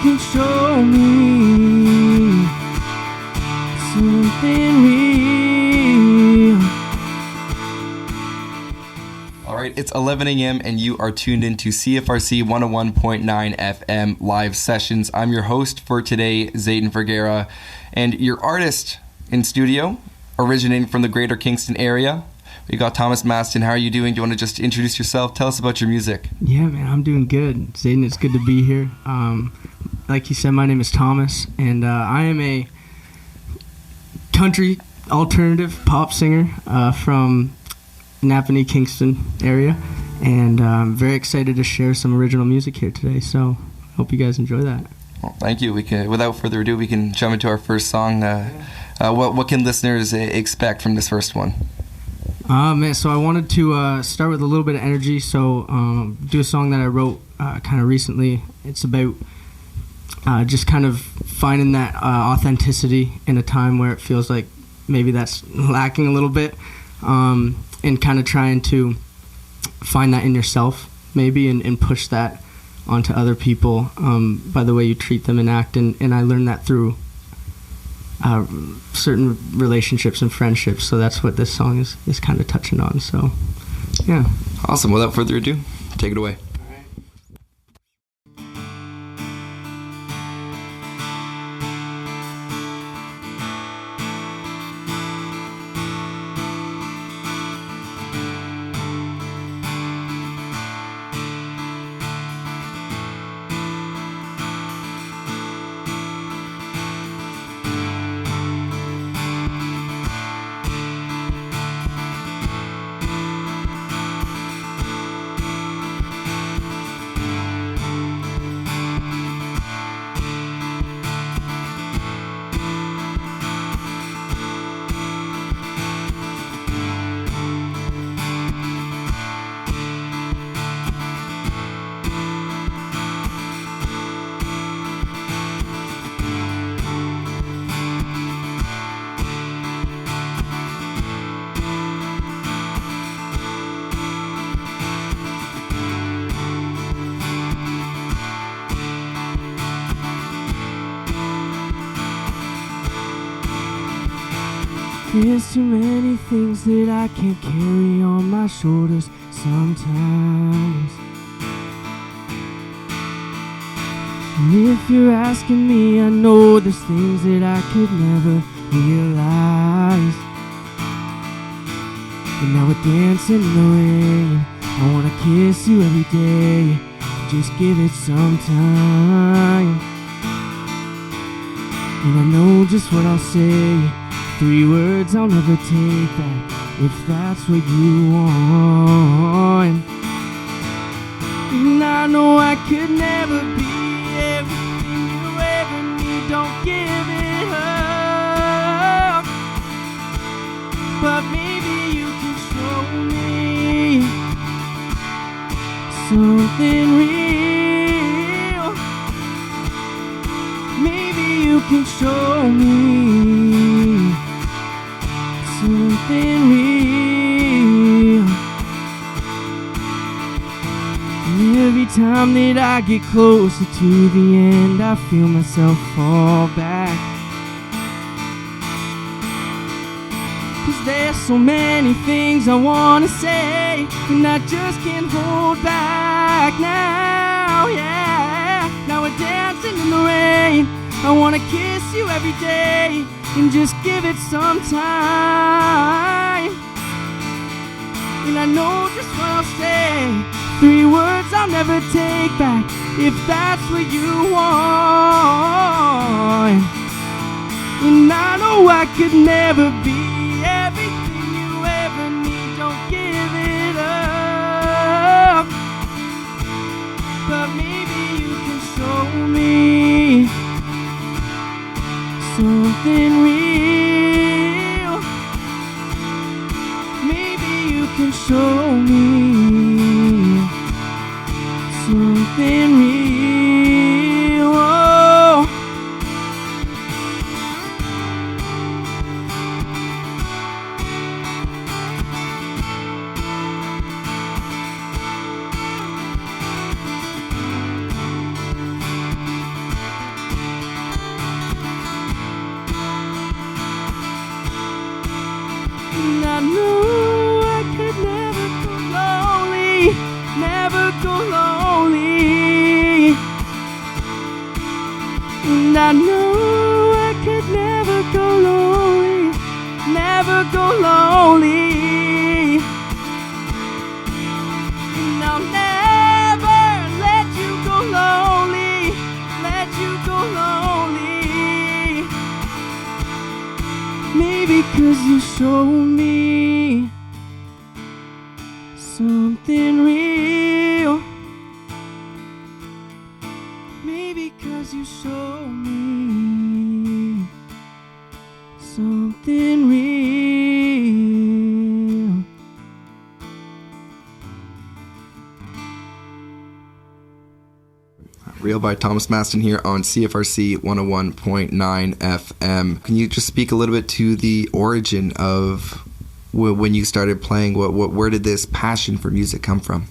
can show me something real. All right, it's 11 a.m. and you are tuned into CFRC 101.9 FM live sessions. I'm your host for today, Zayden Vergara, and your artist in studio, originating from the greater Kingston area. We got Thomas Mastin. How are you doing? Do you want to just introduce yourself? Tell us about your music. Yeah, man, I'm doing good. Zayden, it's good to be here. Like you said, my name is Thomas, and I am a country alternative pop singer from Napanee, Kingston area, and I'm very excited to share some original music here today, so hope you guys enjoy that. Well, thank you. Without further ado, we can jump into our first song. What can listeners expect from this first one? Man, so I wanted to start with a little bit of energy, so do a song that I wrote kind of recently. It's about just kind of finding that authenticity in a time where it feels like maybe that's lacking a little bit, and kind of trying to find that in yourself maybe and push that onto other people by the way you treat them and act. And I learned that through certain relationships and friendships, so that's what this song is kind of touching on. So yeah. Awesome. Without further ado, take it away. There's too many things that I can't carry on my shoulders sometimes. And if you're asking me, I know there's things that I could never realize. But now we're dancing in the rain. I wanna kiss you every day. Just give it some time. And I know just what I'll say. 3 words I'll never take back, if that's what you want. And I know I could never be everything you ever need. Don't give it up. But maybe you can show me something real. Maybe you can show me something real. And every time that I get closer to the end, I feel myself fall back. 'Cause there's so many things I wanna say, and I just can't hold back now, yeah. Now we're dancing in the rain. I wanna kiss you every day and just give it some time. And I know just what I'll say. 3 words I'll never take back, if that's what you want. And I know I could never be everything you ever need. Don't give it up. But maybe you can show me something real. Maybe you can show me something real. Oh. show me something real. Maybe 'cause you show me something real. Real by Thomas Mastin here on CFRC 101.9 FM. Can you just speak a little bit to the origin of when you started playing? Where did this passion for music come from?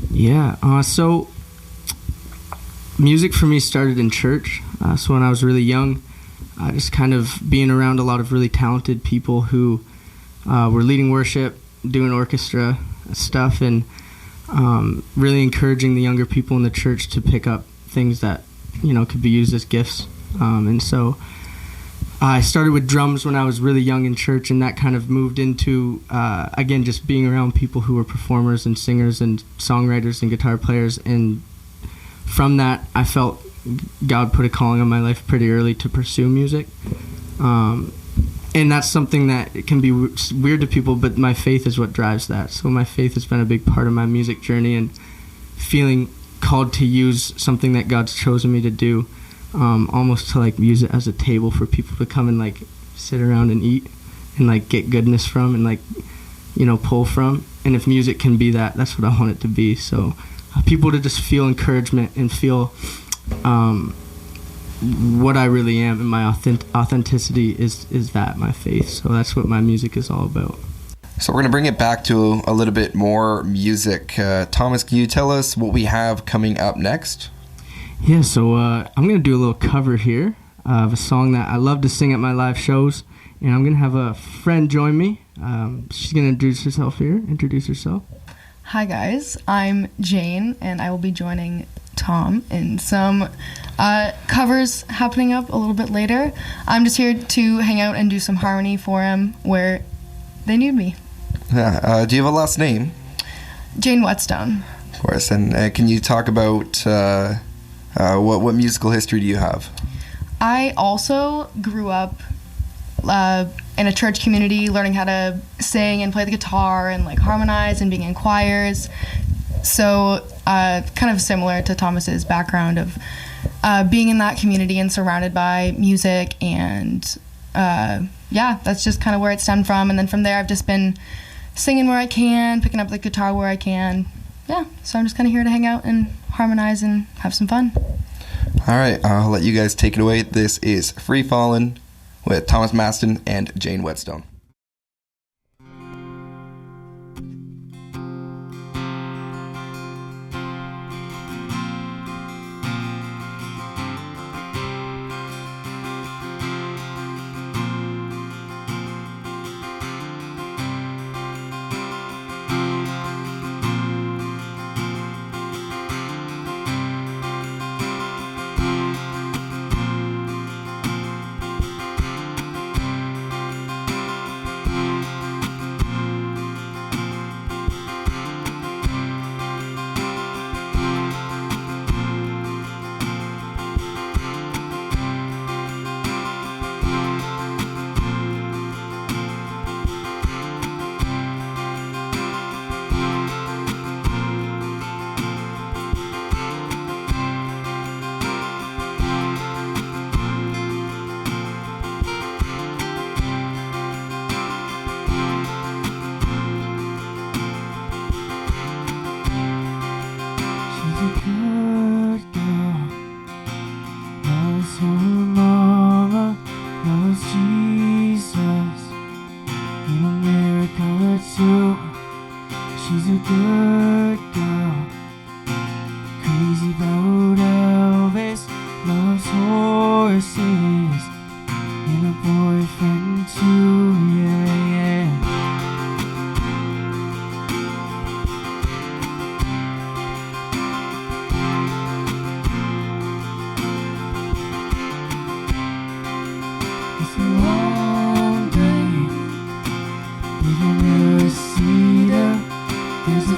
Yeah, so music for me started in church. So when I was really young, just kind of being around a lot of really talented people who were leading worship, doing orchestra stuff, and really encouraging the younger people in the church to pick up things that, could be used as gifts. And so I started with drums when I was really young in church, and that kind of moved into, again, just being around people who were performers and singers and songwriters and guitar players. And from that, I felt God put a calling on my life pretty early to pursue music. And that's something that it can be weird to people, but my faith is what drives that. So my faith has been a big part of my music journey, and feeling called to use something that God's chosen me to do, almost to use it as a table for people to come and sit around and eat and get goodness from and pull from. And if music can be that, that's what I want it to be. So people to just feel encouragement and feel what I really am, and my authenticity is that, my faith. So that's what my music is all about. So we're going to bring it back to a little bit more music. Thomas, can you tell us what we have coming up next? Yeah, so I'm going to do a little cover here of a song that I love to sing at my live shows, and I'm going to have a friend join me. She's going to introduce herself here. Introduce herself. Hi guys, I'm Jane, and I will be joining Tom in some covers happening up a little bit later. I'm just here to hang out and do some harmony for him where they need me. Yeah. Do you have a last name? Jane Whetstone. Of course. And can you talk about what musical history do you have? I also grew up in a church community, learning how to sing and play the guitar and harmonize and being in choirs. So kind of similar to Thomas's background of being in that community and surrounded by music, and that's just kind of where it stemmed from. And then from there I've just been singing where I can, picking up the guitar where I can. Yeah, so I'm just kind of here to hang out and harmonize and have some fun. All right, I'll let you guys take it away. This is Free Fallin' with Thomas Mastin and Jane Whetstone.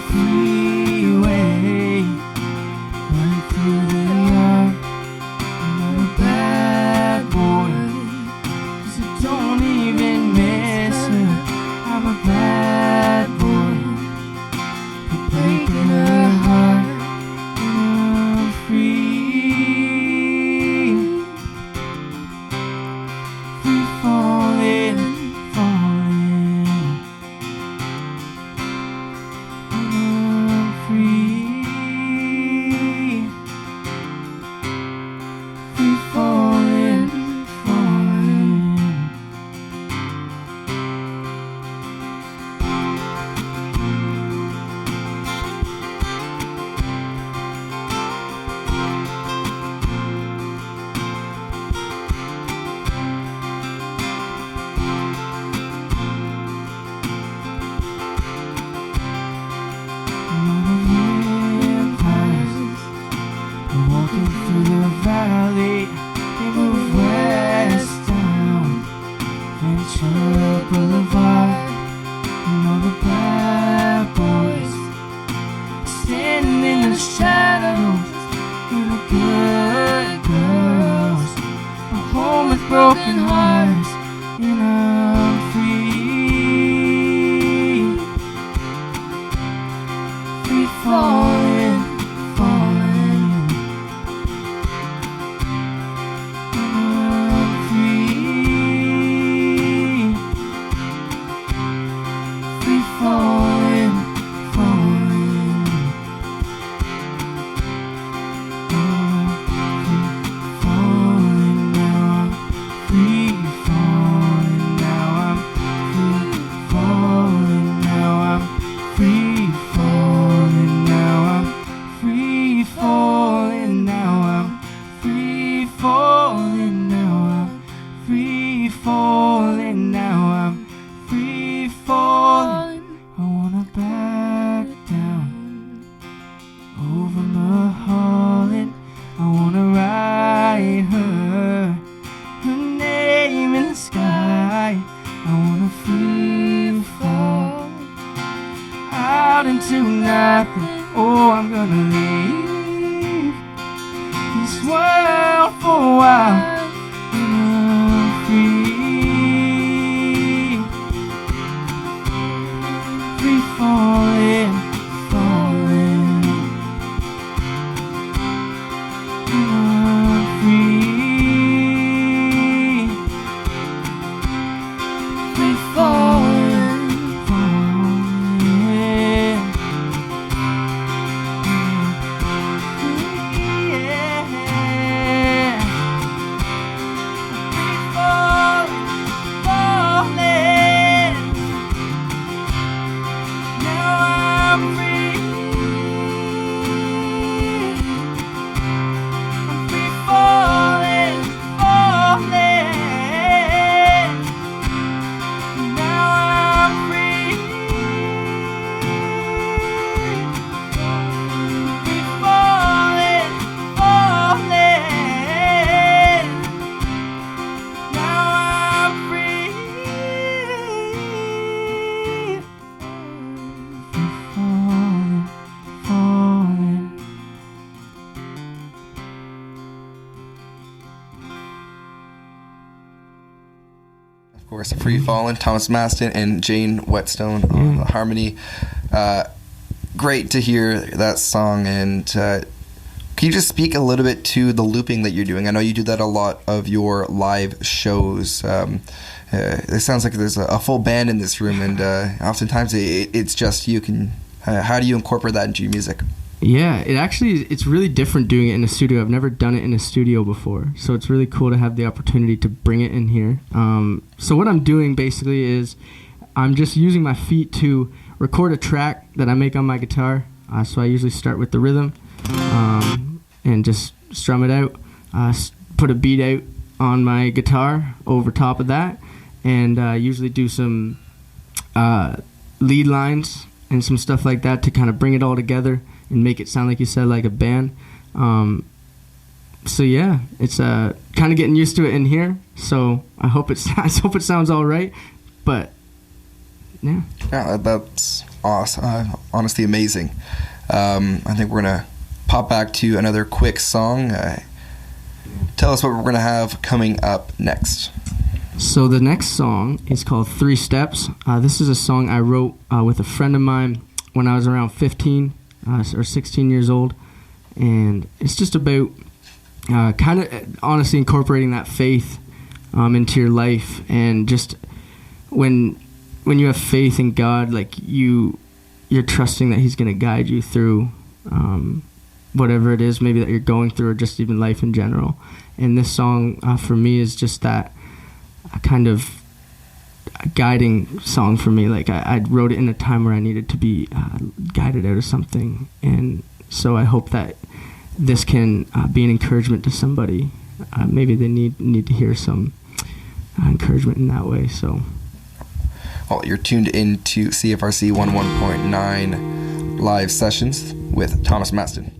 Freeway, right through the yard, in a bad for a while. I'm free, free falling, falling. I'm free, free falling, falling. Yeah. Free falling, falling. Now I'm free. I'm free falling, falling. Now I'm free. Free falling, falling. Now I'm free. Free falling, falling. Of course, Free Fallin', Thomas Mastin and Jane Whetstone on the harmony. Great to hear that song. And can you just speak a little bit to the looping that you're doing? I know you do that a lot of your live shows. It sounds like there's a full band in this room, and oftentimes it's just you. How do you incorporate that into your music? Yeah, it's really different doing it in a studio. I've never done it in a studio before, so it's really cool to have the opportunity to bring it in here. So what I'm doing basically is I'm just using my feet to record a track that I make on my guitar. So I usually start with the rhythm and just strum it out, put a beat out on my guitar over top of that, and usually do some lead lines and some stuff like that to kind of bring it all together and make it sound, like you said, like a band. So yeah, it's kind of getting used to it in here. So I hope it sounds all right. But yeah, that's awesome. Honestly, amazing. I think we're gonna pop back to another quick song. Tell us what we're gonna have coming up next. So the next song is called 3 Steps. This is a song I wrote with a friend of mine when I was around 15 or 16 years old. And it's just about kind of honestly incorporating that faith into your life. And just when you have faith in God, like you're trusting that He's going to guide you through whatever it is maybe that you're going through, or just even life in general. And this song for me is just that kind of a guiding song for me. Like I wrote it in a time where I needed to be guided out of something, and so I hope that this can be an encouragement to somebody. Maybe they need to hear some encouragement in that way. So, well, you're tuned into CFRC 101.9 live sessions with Thomas Mastin.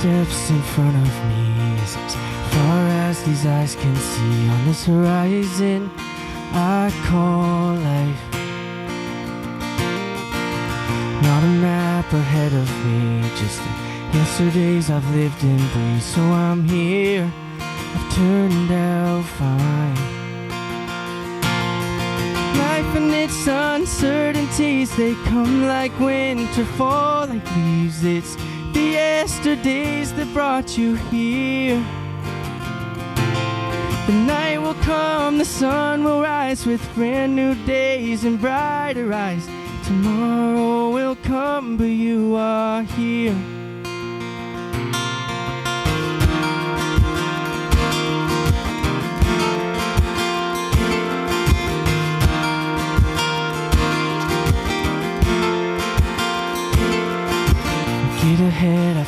Steps in front of me is as far as these eyes can see. On this horizon I call life. Not a map ahead of me, just the yesterdays I've lived and breathed. So I'm here, I've turned out fine. Life and its uncertainties, they come like winter, fall like leaves. It's the yesterdays that brought you here. The night will come, the sun will rise with brand new days and brighter eyes. Tomorrow will come, but you are here.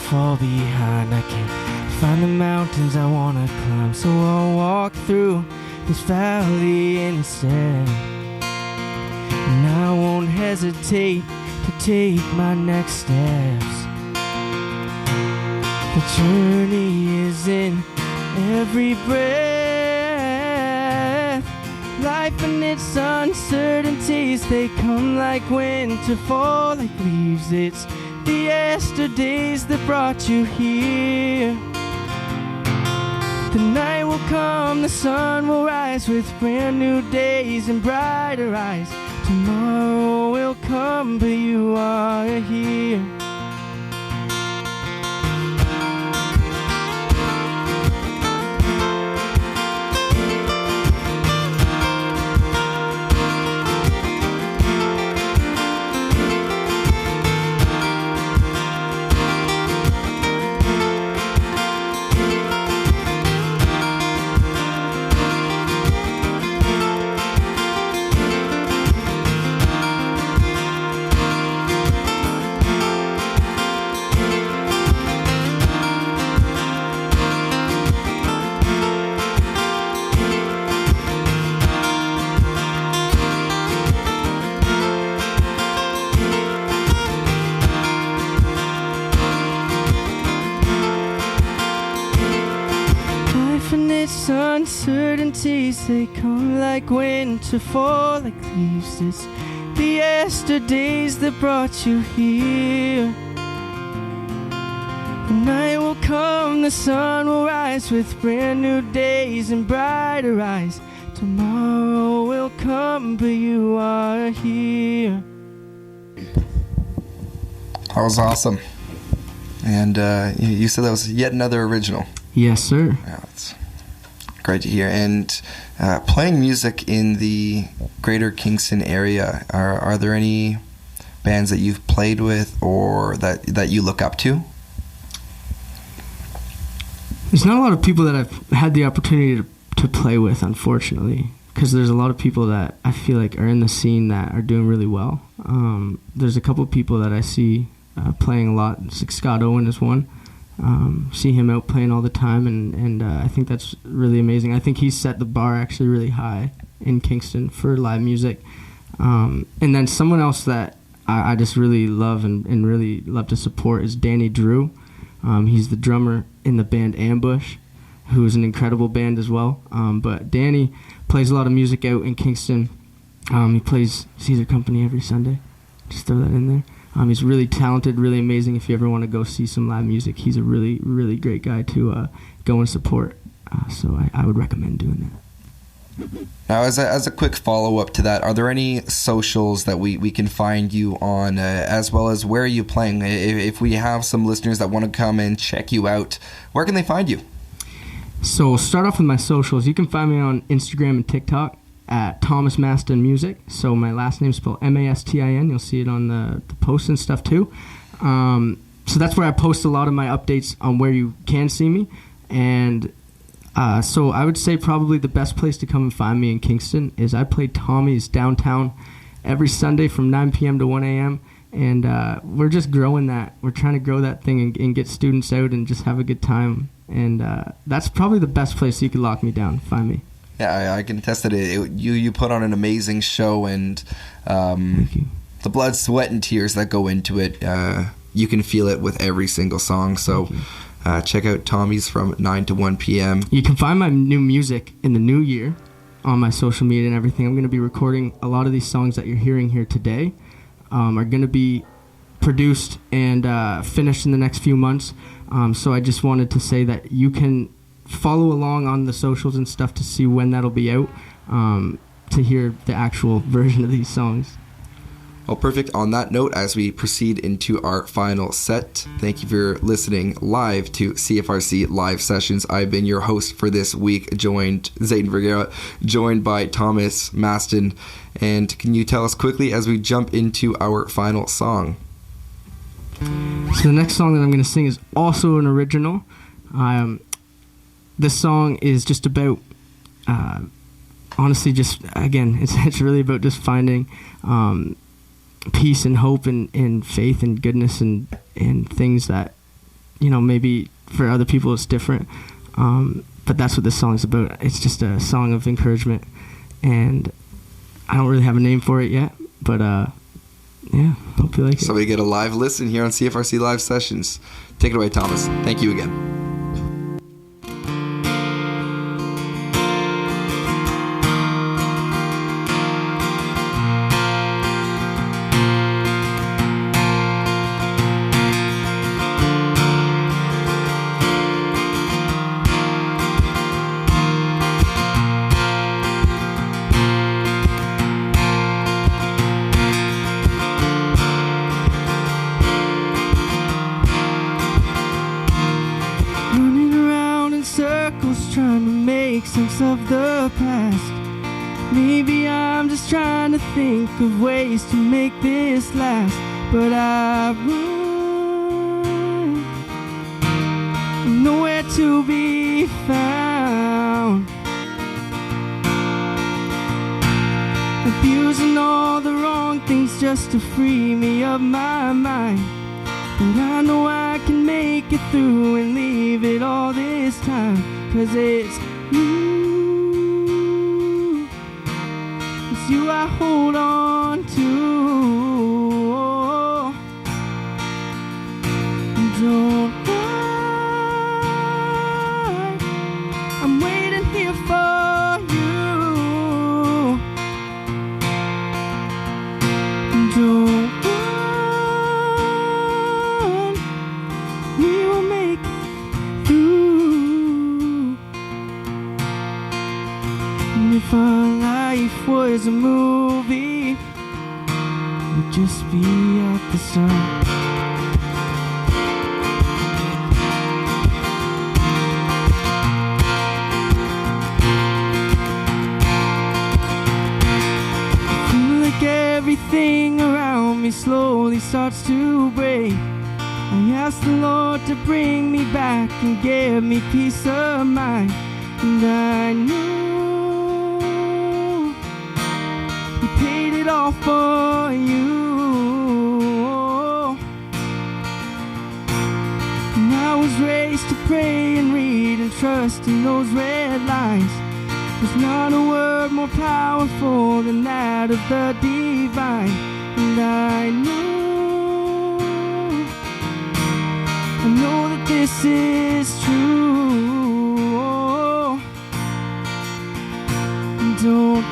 fall behind. I can't find the mountains I wanna climb, so I'll walk through this valley instead. And I won't hesitate to take my next steps. The journey is in every breath. Life and its uncertainties, they come like wind to fall like leaves. It's the yesterdays that brought you here. The night will come, the sun will rise with brand new days and brighter eyes. Tomorrow will come, but you are here. Uncertainties, they come like wind to fall like leaves. It's the yesterdays that brought you here. The night will come, the sun will rise with brand new days and brighter eyes. Tomorrow will come, but you are here. That was awesome. And you said that was yet another original. Yes, sir. Yeah, that's great to hear. And playing music in the greater Kingston area, are there any bands that you've played with or that you look up to? There's not a lot of people that I've had the opportunity to play with, unfortunately, because there's a lot of people that I feel like are in the scene that are doing really well. There's a couple of people that I see playing a lot. Scott Owen is one. See him out playing all the time, and I think that's really amazing. I think he's set the bar actually really high in Kingston for live music. And then someone else that I just really love and really love to support is Danny Drew. He's the drummer in the band Ambush, who is an incredible band as well. But Danny plays a lot of music out in Kingston. He plays Caesar Company every Sunday. Just throw that in there. He's really talented, really amazing. If you ever want to go see some live music, he's a really, really great guy to go and support. So I would recommend doing that. Now, as a quick follow-up to that, are there any socials that we can find you on, as well as where are you playing? If we have some listeners that want to come and check you out, where can they find you? So we'll start off with my socials. You can find me on Instagram and TikTok at Thomas Mastin Music. So my last name's spelled Mastin. You'll see it on the posts and stuff too. So that's where I post a lot of my updates on where you can see me. And so I would say probably the best place to come and find me in Kingston is I play Tommy's downtown every Sunday from 9 p.m. to 1 a.m. And we're just growing that. We're trying to grow that thing and get students out and just have a good time. And that's probably the best place you could lock me down, find me. Yeah, I can attest that you put on an amazing show, and the blood, sweat, and tears that go into it, you can feel it with every single song. So check out Tommy's from 9 to 1 p.m. You can find my new music in the new year on my social media and everything. I'm going to be recording a lot of these songs that you're hearing here today are going to be produced and finished in the next few months. So I just wanted to say that you can follow along on the socials and stuff to see when that'll be out, to hear the actual version of these songs. Well, perfect. On that note, as we proceed into our final set, thank you for listening live to CFRC Live Sessions. I've been your host for this week, Zayden Vergara, joined by Thomas Mastin. And can you tell us quickly as we jump into our final song? So the next song that I'm going to sing is also an original. This song is just about, honestly, just, again, it's really about just finding peace and hope and faith and goodness and things that maybe for other people it's different. But that's what this song is about. It's just a song of encouragement, and I don't really have a name for it yet, but yeah, hope you like it. So we get a live listen here on CFRC Live Sessions. Take it away, Thomas. Thank you again. Of the past. Maybe I'm just trying to think of ways to make this last, but I run, nowhere to be found, abusing all the wrong things just to free me of my mind. But I know I can make it through and leave it all this time, 'cause it's you I hold on to. Don't run, I'm waiting here for you. Don't run, we will make it through. And if our life was a movie, we'd just be at the start. I feel like everything around me slowly starts to break. I ask the Lord to bring me back and give me peace of mind. And I know paid it all for you. And I was raised to pray and read and trust in those red lines. There's not a word more powerful than that of the divine. And I know that this is true. Don't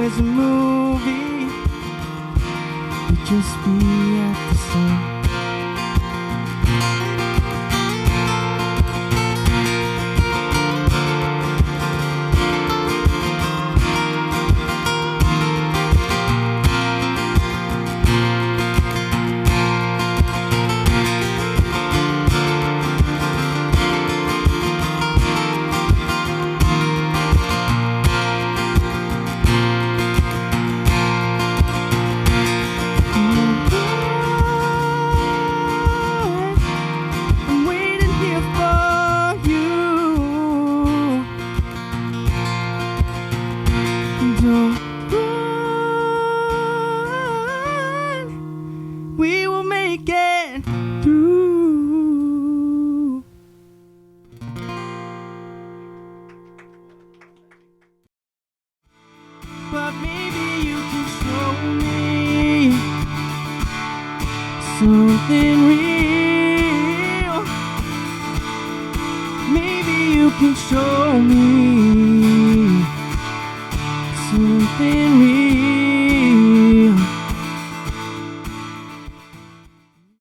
was a movie, we'd just be at the start. Something real. Maybe you can show me something real.